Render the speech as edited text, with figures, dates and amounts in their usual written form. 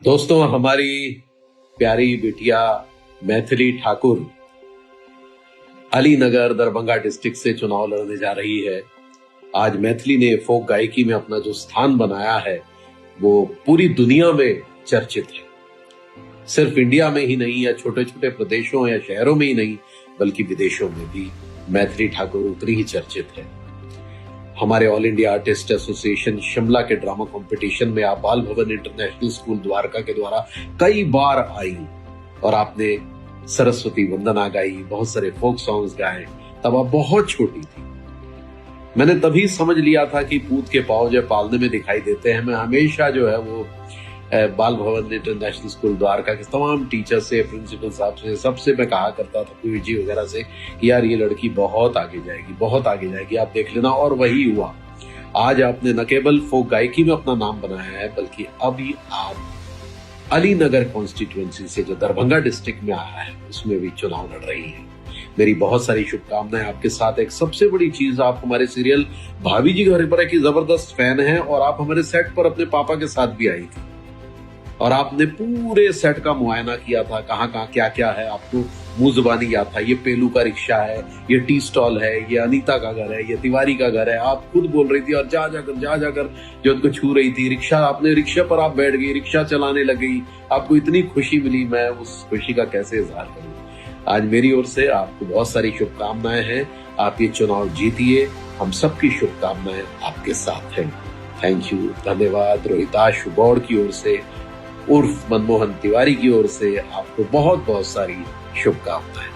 दोस्तों, हमारी प्यारी बिटिया मैथिली ठाकुर अलीनगर दरभंगा डिस्ट्रिक्ट से चुनाव लड़ने जा रही है। आज मैथिली ने फोक गायकी में अपना जो स्थान बनाया है वो पूरी दुनिया में चर्चित है। सिर्फ इंडिया में ही नहीं या छोटे छोटे प्रदेशों या शहरों में ही नहीं बल्कि विदेशों में भी मैथिली ठाकुर उतनी ही चर्चित है। हमारे all India artist association Shimla के ड्रामा कंपटीशन में आप बाल भवन इंटरनेशनल स्कूल द्वारका के द्वारा कई बार आई और आपने सरस्वती वंदना गाई, बहुत सारे फोक सॉन्ग्स गाए। तब आप बहुत छोटी थी। मैंने तभी समझ लिया था कि पूत के पाँव जो पालने में दिखाई देते हैं। मैं हमेशा जो है वो बाल भवन इंटरनेशनल स्कूल द्वारका के तमाम टीचर से, प्रिंसिपल साहब से, सबसे मैं कहा करता था, पीवी जी वगैरह से, कि यार ये लड़की बहुत आगे जाएगी, बहुत आगे जाएगी, आप देख लेना। और वही हुआ। आज आपने न केवल फोक गायकी में अपना नाम बनाया है बल्कि अभी आप अलीनगर कॉन्स्टिट्यूएंसी से जो दरभंगा डिस्ट्रिक्ट में आया है उसमें भी चुनाव लड़ रही है। मेरी बहुत सारी शुभकामनाएं आपके साथ। एक सबसे बड़ी चीज, आप हमारे सीरियल भाभी जी घर पर की जबरदस्त फैन है और आप हमारे सेट पर अपने पापा के साथ भी आई थी और आपने पूरे सेट का मुआयना किया था, कहाँ कहाँ क्या क्या है आपको मुंह जुबानी याद था। ये पेलू का रिक्शा है, ये टी स्टॉल है, ये अनीता का घर है, ये तिवारी का घर है। आप खुद बोल रही थी और जा जाकर जो उनको छू रही थी। रिक्शा, आपने रिक्शा पर आप बैठ गई, रिक्शा चलाने लगी, आपको इतनी खुशी मिली, मैं उस खुशी का कैसे इजहार करूं। आज मेरी ओर से आपको बहुत सारी शुभकामनाएं हैं। आप ये चुनाव जीतिए, हम सबकी शुभकामनाएं आपके साथ हैं। थैंक यू, धन्यवाद। रोहिताश गौड़ की ओर से उर्फ मनमोहन तिवारी की ओर से आपको बहुत बहुत सारी शुभकामनाएं।